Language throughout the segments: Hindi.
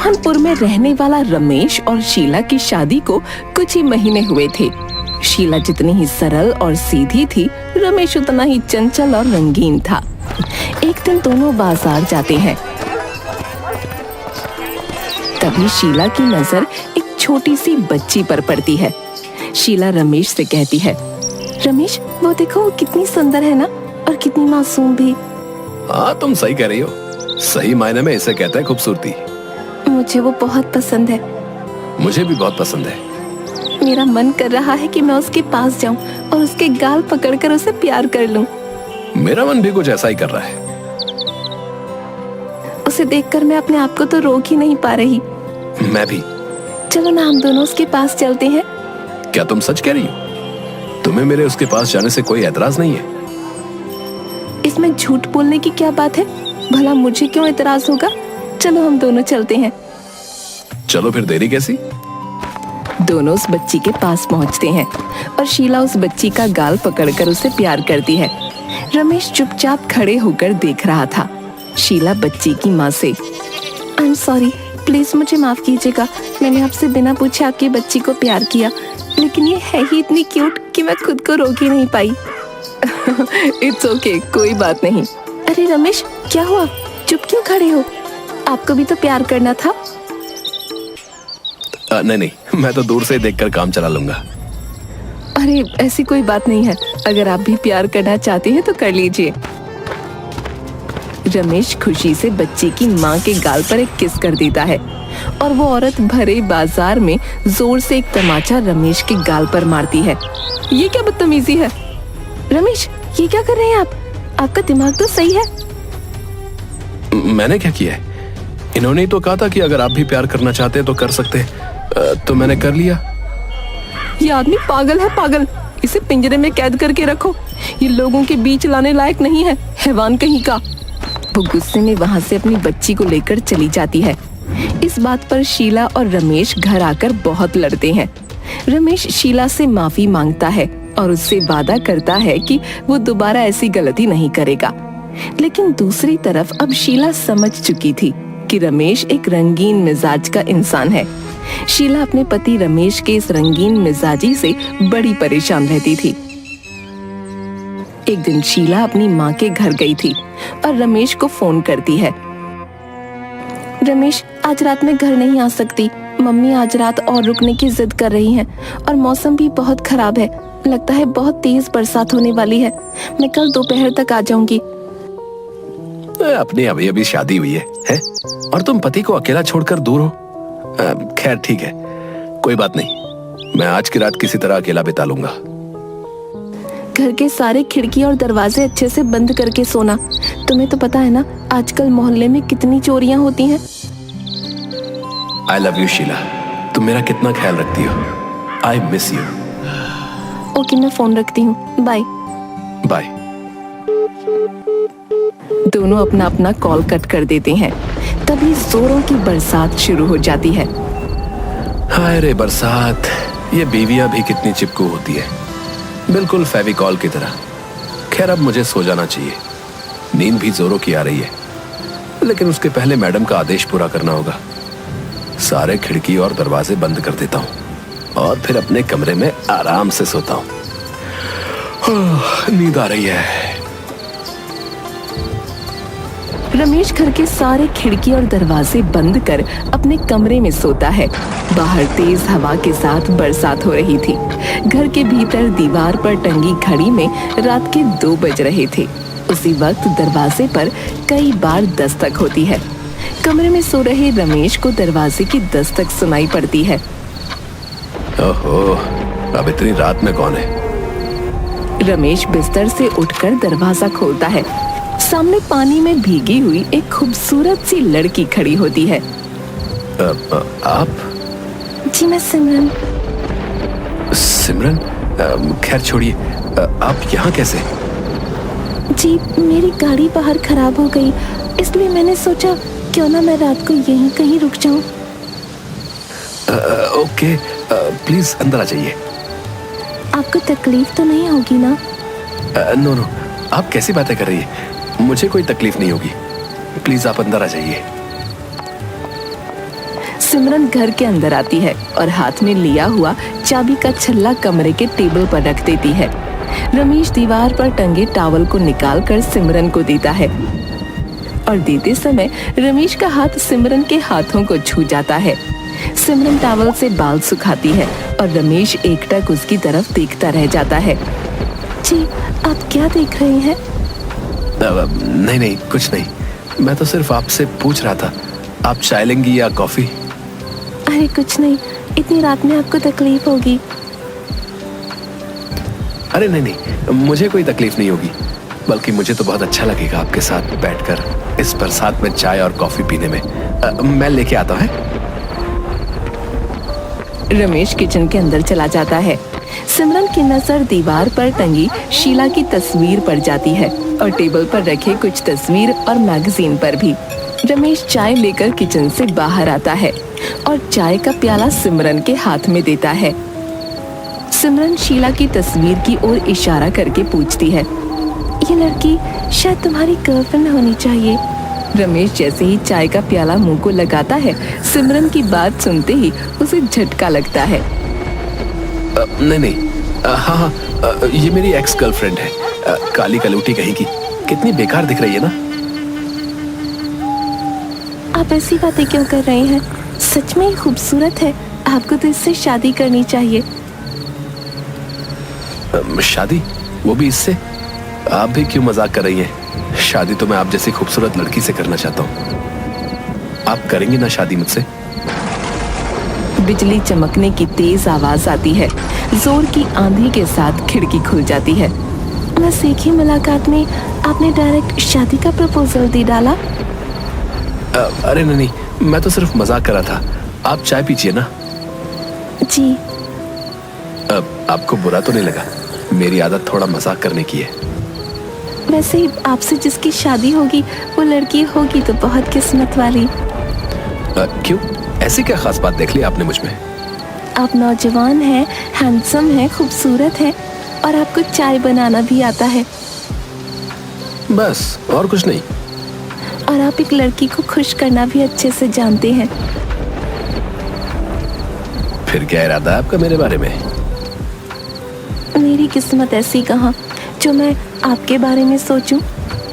मोहनपुर में रहने वाला रमेश और शीला की शादी को कुछ ही महीने हुए थे। शीला जितनी ही सरल और सीधी थी, रमेश उतना ही चंचल और रंगीन था। एक दिन दोनों बाजार जाते हैं। तभी शीला की नजर एक छोटी सी बच्ची पर पड़ती है। शीला रमेश से कहती है, रमेश वो देखो, वो कितनी सुंदर है ना, और कितनी मासूम भी। हाँ, तुम सही कह रही हो। सही मायने में इसे कहते हैं खूबसूरती। मुझे वो बहुत पसंद है। मुझे भी बहुत पसंद है। मेरा मन कर रहा है कि मैं उसके पास जाऊं और उसके गाल पकड़कर उसे प्यार कर लूं। मेरा मन भी कुछ ऐसा ही कर रहा है। उसे देखकर मैं अपने आप को तो रोक ही नहीं पा रही। मैं भी। चलो ना, हम दोनों उसके पास चलते हैं। क्या तुम सच कह रही हो? तुम्हें मेरे उसके पास जाने से कोई एतराज नहीं है? इसमें झूठ बोलने की क्या बात है? भला मुझे क्यों एतराज होगा? चलो हम दोनों चलते हैं। चलो फिर, देरी कैसी? दोनों उस बच्ची के पास पहुंचते हैं और शीला उस बच्ची का गाल पकड़कर उसे प्यार करती है। रमेश चुपचाप खड़े होकर देख रहा था। शीला बच्ची की माँ से, आई एम सॉरी, प्लीज मुझे माफ कीजिएगा। मैंने आपसे बिना पूछे आपकी बच्ची को प्यार किया, लेकिन ये है ही इतनी क्यूट कि मैं खुद को रोक ही नहीं पाई। इट्स ओके, कोई बात नहीं। अरे रमेश, क्या हुआ? चुप क्यों खड़े हो? आपको भी तो प्यार करना था। नहीं, मैं तो दूर से देखकर काम चला लूंगा। अरे ऐसी कोई बात नहीं है, अगर आप भी प्यार करना चाहते हैं तो कर लीजिए। रमेश खुशी से बच्ची की माँ के गाल पर एक किस कर देता है और वो औरत भरे बाजार में जोर से एक तमाचा रमेश के गाल पर मारती है। ये क्या बदतमीजी है? रमेश, ये क्या कर रहे हैं आप? आपका दिमाग तो सही है। मैंने क्या किया है? इन्होंने ही तो कहा था कि अगर आप भी प्यार करना चाहते हैं तो कर सकते हैं, तो मैंने कर लिया। ये आदमी पागल है, पागल। इसे पिंजरे में कैद करके रखो। ये लोगों के बीच लाने लायक नहीं है, हैवान कहीं का। वो गुस्से में वहां से अपनी बच्ची को लेकर चली जाती है। इस बात पर शीला और रमेश घर आकर बहुत लड़ते हैं। रमेश शीला से माफी मांगता है और उससे वादा करता है कि वो दोबारा ऐसी गलती नहीं करेगा। लेकिन दूसरी तरफ अब शीला समझ चुकी थी कि रमेश एक रंगीन मिजाज का इंसान है। शीला अपने पति रमेश के इस रंगीन मिजाजी से बड़ी परेशान रहती थी। एक दिन शीला अपनी माँ के घर गई थी और रमेश को फोन करती है। रमेश, आज रात में घर नहीं आ सकती। मम्मी आज रात और रुकने की जिद कर रही हैं और मौसम भी बहुत खराब है। लगता है बहुत तेज बरसात होने वाली है। मैं कल दोपहर तक आ जाऊंगी। अपनी अभी अभी शादी हुई है? और तुम पति को अकेला छोड़कर दूर हो? खैर ठीक है, कोई बात नहीं। मैं आज की रात किसी तरह अकेला बिता लूंगा। घर के सारे खिड़की और दरवाजे अच्छे से बंद करके सोना। तुम्हें तो पता है ना, आजकल मोहल्ले में कितनी चोरियां होती हैं। आई लव यू शीला, तुम मेरा कितना ख्याल रखती हो। I miss you. ओके, मैं फोन रखती हूँ। Bye bye. दोनों अपना अपना कॉल कट कर देते हैं। तभी जोरों की बरसात शुरू हो जाती है। हाय रे बरसात, ये बीवियां भी कितनी चिपकू होती है, बिल्कुल फेविकॉल की तरह। खैर अब मुझे सो जाना चाहिए, नींद भी जोरों की आ रही है। लेकिन उसके पहले मैडम का आदेश पूरा करना होगा। सारे खिड़की और दरवाजे बंद कर देता हूँ और फिर अपने कमरे में आराम से सोता हूँ। नींद आ रही है। रमेश घर के सारे खिड़की और दरवाजे बंद कर अपने कमरे में सोता है। बाहर तेज हवा के साथ बरसात हो रही थी। घर के भीतर दीवार पर टंगी घड़ी में रात के 2 बज रहे थे। उसी वक्त दरवाजे पर कई बार दस्तक होती है। कमरे में सो रहे रमेश को दरवाजे की दस्तक सुनाई पड़ती है। ओहो, अब इतनी रात में कौन है? रमेश बिस्तर से उठकर दरवाजा खोलता है। सामने पानी में भीगी हुई एक खूबसूरत सी लड़की खड़ी होती है। आप? जी मैं सिमरन। सिमरन? खैर छोड़िए, आप यहाँ कैसे? जी मेरी गाड़ी बाहर खराब हो गई, इसलिए मैंने सोचा क्यों ना मैं रात को यहीं कहीं रुक जाऊं। ओके, प्लीज अंदर आ जाइए। आपको तकलीफ तो नहीं होगी ना? नो, आप कैसी बातें कर रही है? मुझे कोई तकलीफ नहीं होगी। प्लीज आप अंदर आ जाइए। सिमरन घर के अंदर आती है और हाथ में लिया हुआ चाबी का छल्ला कमरे के टेबल पर रख देती है। रमेश दीवार पर टंगे टॉवल को निकालकर सिमरन को देता है और देते समय रमेश का हाथ सिमरन के हाथों को छू जाता है। सिमरन टॉवल से बाल सुखाती है और रमेश एकटक उसकी तरफ देखता रह जाता है। जी, आप क्या देख रहे हैं? नहीं नहीं, कुछ नहीं। मैं तो सिर्फ आपसे पूछ रहा था, आप चाय लेंगी या कॉफी? अरे कुछ नहीं, इतनी रात में आपको तकलीफ होगी। अरे नहीं नहीं, मुझे कोई तकलीफ नहीं होगी, बल्कि मुझे तो बहुत अच्छा लगेगा आपके साथ बैठकर इस बरसात में चाय और कॉफी पीने में। मैं लेके आता हूँ। रमेश किचन के अंदर चला जाता है। सिमरन की नजर दीवार पर टंगी शीला की तस्वीर पर जाती है और टेबल पर रखे कुछ तस्वीर और मैगजीन पर भी। रमेश चाय लेकर किचन से बाहर आता है और चाय का प्याला सिमरन के हाथ में देता है। सिमरन शीला की तस्वीर की ओर इशारा करके पूछती है, ये लड़की शायद तुम्हारी गर्लफ्रेंड होनी चाहिए। रमेश जैसे ही चाय का प्याला मुंह को लगाता है, सिमरन की बात सुनते ही उसे झटका लगता है। नहीं नहीं, हाँ, ये मेरी एक्स गर्लफ्रेंड है, काली कलूटी कहीं की। कितनी बेकार दिख रही है ना। आप ऐसी बातें क्यों कर रहे हैं? सच में खूबसूरत है, आपको तो इससे शादी करनी चाहिए। शादी? वो भी इससे? आप भी क्यों मजाक कर रही हैं? शादी तो मैं आप जैसी खूबसूरत लड़की से करना चाहता हूँ। आप करेंगी ना शादी मुझसे? बिजली चमकने की तेज आवाज आती है। जोर की आंधी के साथ खिड़की खुल जाती है। बस एक ही मुलाकात में आपने डायरेक्ट शादी का प्रपोजल दे डाला। अरे नहीं, मैं तो सिर्फ मजाक कर रहा था। आप चाय पीजिए ना। जी। आपको बुरा तो नहीं लगा? मेरी आदत थोड़ा मजाक करने की है। वैसे ही आपसे जिसकी शादी होगी वो लड़की होगी तो बहुत किस्मत वाली। क्यों? ऐसी क्या खास बात देख ली आपने मुझ में? आप नौजवान हैं, हैंडसम हैं, खूबसूरत हैं और आपको चाय बनाना भी आता है। बस, और कुछ नहीं। और आप एक लड़की को खुश करना भी अच्छे से जानते हैं। फिर क्या इरादा है आपका मेरे बारे में? मेरी किस्मत ऐसी कहाँ जो मैं आपके बारे में सोचूं।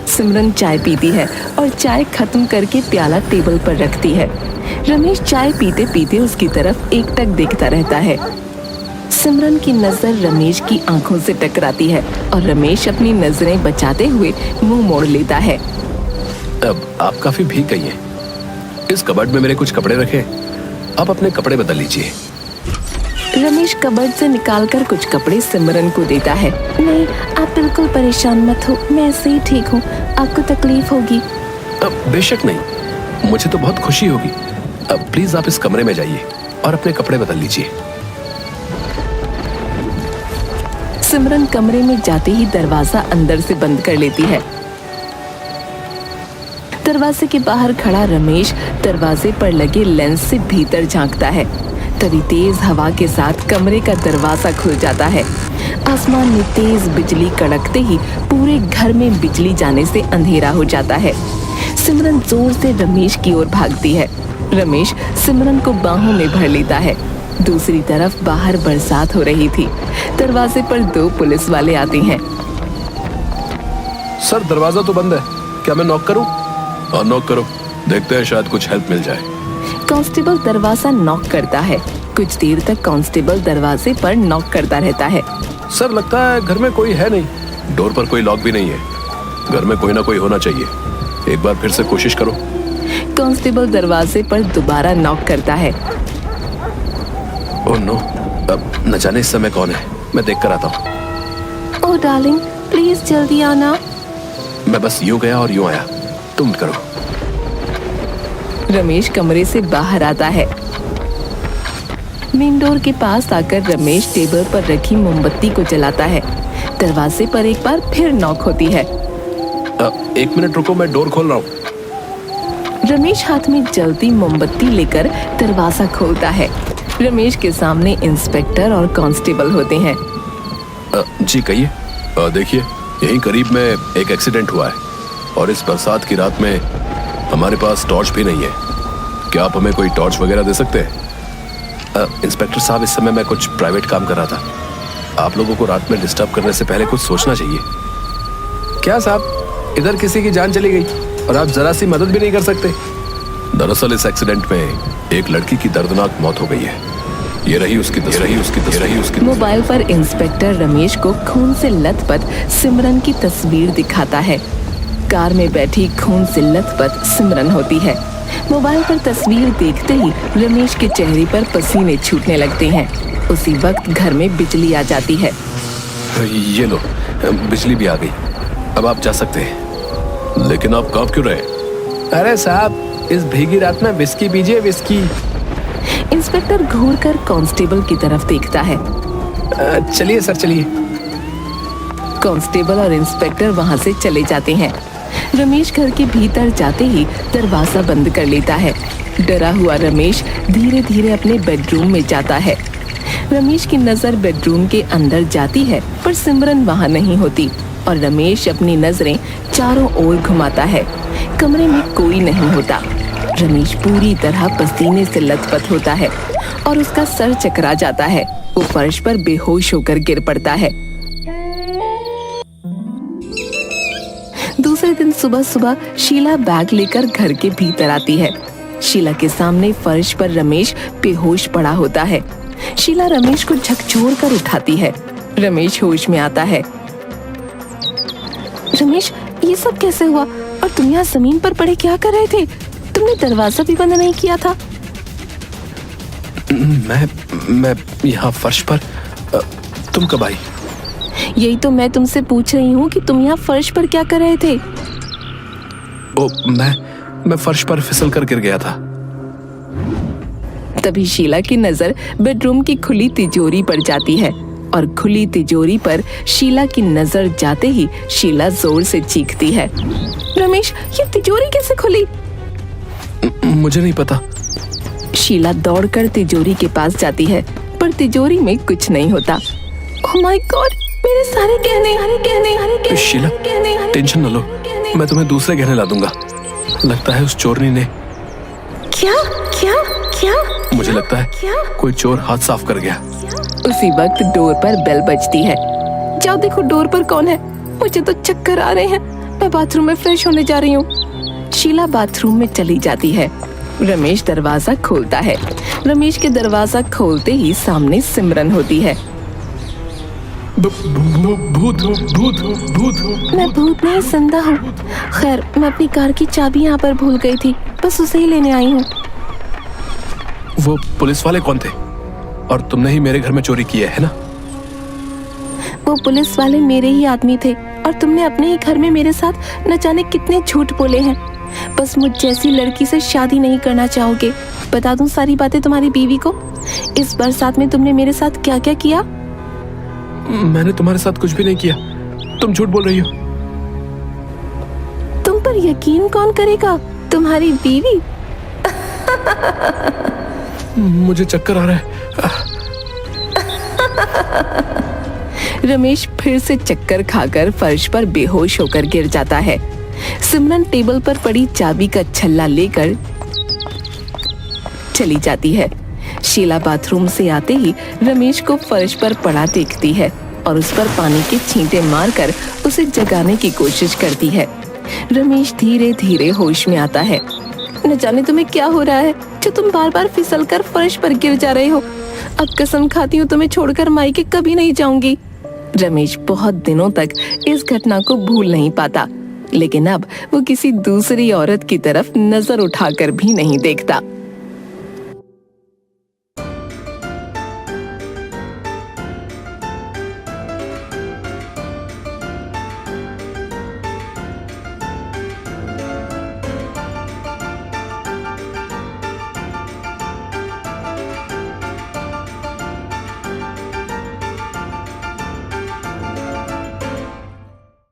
सिमरन चाय पीती है और चाय खत्म करके प्याला टेबल पर रखती है। रमेश चाय पीते पीते उसकी तरफ एकटक देखता रहता है। सिमरन की नजर रमेश की आंखों से टकराती है और रमेश अपनी नजरें बचाते हुए मुंह मोड़ लेता है। अब आप काफी भीग गई हैं। इस कबर्ड में मेरे कुछ कपड़े रखे, आप अपने कपड़े बदल लीजिए। रमेश कबर्ड से निकालकर कुछ कपड़े सिमरन को देता है। नहीं, आप बिल्कुल परेशान मत हो, मैं ऐसे ही ठीक हूँ। आपको तकलीफ होगी? बेशक नहीं, मुझे तो बहुत खुशी होगी। अब प्लीज आप इस कमरे में जाइए और अपने कपड़े बदल लीजिए। सिमरन कमरे में जाते ही दरवाजा अंदर से बंद कर लेती है। दरवाजे के बाहर खड़ा रमेश दरवाजे पर लगे लेंस से भीतर झांकता है। तभी तेज हवा के साथ कमरे का दरवाजा खुल जाता है। आसमान में तेज बिजली कड़कते ही पूरे घर में बिजली जाने से अंधेरा हो जाता है। सिमरन जोर से रमेश की ओर भागती है। रमेश सिमरन को बाहों में भर लेता है। दूसरी तरफ बाहर बरसात हो रही थी। दरवाजे पर 2 पुलिस वाले आते हैं। सर, दरवाजा तो बंद है, क्या मैं नॉक करूं? हाँ, नॉक करो, देखते हैं शायद कुछ हेल्प मिल जाए। कांस्टेबल दरवाजा नॉक करता है। कुछ देर तक कांस्टेबल दरवाजे पर नॉक करता रहता है। सर, लगता है घर में कोई है नहीं। डोर पर कोई लॉक भी नहीं है। घर में कोई ना कोई होना चाहिए। एक बार फिर से कोशिश करो। कांस्टेबल दरवाजे पर दोबारा नॉक करता है। ओह नो, अब न जाने इस समय कौन है। मैं देख कर आता हूँ। ओह डार्लिंग, प्लीज जल्दी आना। मैं बस यूं गया और यूं आया, तुम करो। रमेश कमरे से बाहर आता है। मेन डोर के पास आकर रमेश टेबल पर रखी मोमबत्ती को जलाता है। दरवाजे पर एक बार फिर नॉक होती है। 1 मिनट रुको, मैं डोर खोल रहा हूँ। रमेश हाथ में जलती मोमबत्ती लेकर दरवाजा खोलता है। रमेश के सामने इंस्पेक्टर और कांस्टेबल होते हैं। जी कहिए। देखिए, यहीं करीब में एक एक्सीडेंट हुआ है और इस बरसात की रात में हमारे पास टॉर्च भी नहीं है। क्या आप हमें कोई टॉर्च वगैरह दे सकते हैं? इंस्पेक्टर साहब, इस समय मैं कुछ प्राइवेट काम कर रहा था। आप लोगों को रात में डिस्टर्ब करने से पहले कुछ सोचना चाहिए। क्या साहब, इधर किसी की जान चली गई और आप जरा सी मदद भी नहीं कर सकते? दरअसल इस एक्सीडेंट में एक लड़की की दर्दनाक मौत हो गई है। ये रही उसकी तस्वीर। मोबाइल पर इंस्पेक्टर रमेश को खून से लथपथ सिमरन की तस्वीर दिखाता है। कार में बैठी खून से लथपथ सिमरन होती है। मोबाइल पर तस्वीर देखते ही रमेश के चेहरे पर पसीने छूटने लगते हैं। उसी वक्त घर में बिजली आ जाती है। ये लो, बिजली भी आ गई। अब आप जा सकते हैं। लेकिन आप कांप क्यों रहे? अरे साहब, इस भीगी रात में विस्की पीजिए, विस्की। इंस्पेक्टर घूर कर कांस्टेबल की तरफ देखता है। चलिए सर, चलिए। कांस्टेबल और इंस्पेक्टर वहां से चले जाते हैं। रमेश घर के भीतर जाते ही दरवाजा बंद कर लेता है। डरा हुआ रमेश धीरे धीरे अपने बेडरूम में जाता है। रमेश की नजर बेडरूम के अंदर जाती है, पर सिमरन वहां नहीं होती और रमेश अपनी नजरें चारों ओर घुमाता है। कमरे में कोई नहीं होता। रमेश पूरी तरह पसीने से लथपथ होता है और उसका सर चकरा जाता है। वो फर्श पर बेहोश होकर गिर पड़ता है। दूसरे दिन सुबह सुबह शीला बैग लेकर घर के भीतर आती है। शीला के सामने फर्श पर रमेश बेहोश पड़ा होता है। शीला रमेश को झकझोर कर उठाती है। रमेश होश में आता है। रमेश, ये सब कैसे हुआ? और तुम यहाँ जमीन पर पड़े क्या कर रहे थे? तुमने दरवाजा भी बंद नहीं किया था। मैं यहाँ फर्श पर। तुम कब आई? यही तो मैं तुमसे पूछ रही हूँ कि तुम यहाँ फर्श पर क्या कर रहे थे? ओ, मैं फर्श पर फिसल कर गिर गया था। तभी शीला की नजर बेडरूम की खुली तिजोरी पर जाती है और खुली तिजोरी पर शीला की नजर जाते ही शीला जोर से चीखती है। रमेश, ये तिजोरी कैसे खुली? मुझे नहीं पता। शीला दौड़कर तिजोरी के पास जाती है, पर तिजोरी में कुछ नहीं होता। ओह माय गॉड, मेरे सारे गहने। शीला, टेंशन न लो, मैं तुम्हें दूसरे गहने ला दूंगा। लगता है उस चोरनी ने। क्या? मुझे लगता है कोई चोर हाथ साफ कर गया। उसी वक्त डोर पर बेल बजती है। जाओ देखो डोर पर कौन है। मुझे तो चक्कर आ रहे हैं। मैं बाथरूम में फ्रेश होने जा रही हूँ। शीला बाथरूम में चली जाती है। रमेश दरवाजा खोलता है। रमेश के दरवाजा खोलते ही सामने सिमरन होती है। भूत। मैं भूत नहीं, संदा हूँ। खैर, मैं अपनी कार की चाबी यहाँ पर भूल गई थी, बस उसे ही लेने आई हूँ। वो पुलिस वाले कौन थे? और तुमने ही मेरे घर में चोरी की है ना? वो पुलिस वाले मेरे ही आदमी थे और तुमने अपने ही घर में मेरे साथ न जाने कितने झूठ बोले हैं। बस मुझ जैसी लड़की से शादी नहीं करना चाहोगे। बता दूं सारी बातें तुम्हारी बीवी को। इस बरसात में तुमने मेरे साथ क्या क्या किया? मैंने तुम्हारे साथ कुछ भी नहीं किया। तुम झूठ बोल रही हो। तुम पर यकीन कौन करेगा? तुम्हारी बीवी। मुझे चक्कर आ रहा है। रमेश फिर से चक्कर खाकर फर्श पर बेहोश होकर गिर जाता है। सिमरन टेबल पर पड़ी चाबी का छल्ला लेकर चली जाती है। शीला बाथरूम से आते ही रमेश को फर्श पर पड़ा देखती है और उस पर पानी के छींटे मारकर उसे जगाने की कोशिश करती है। रमेश धीरे धीरे होश में आता है। न जाने तुम्हें क्या हो रहा है जो तुम बार बार फिसलकर फर्श पर गिर जा रहे हो। अब कसम खाती हूँ तुम्हें छोड़कर मायके कभी नहीं जाऊंगी। रमेश बहुत दिनों तक इस घटना को भूल नहीं पाता, लेकिन अब वो किसी दूसरी औरत की तरफ नजर उठाकर भी नहीं देखता।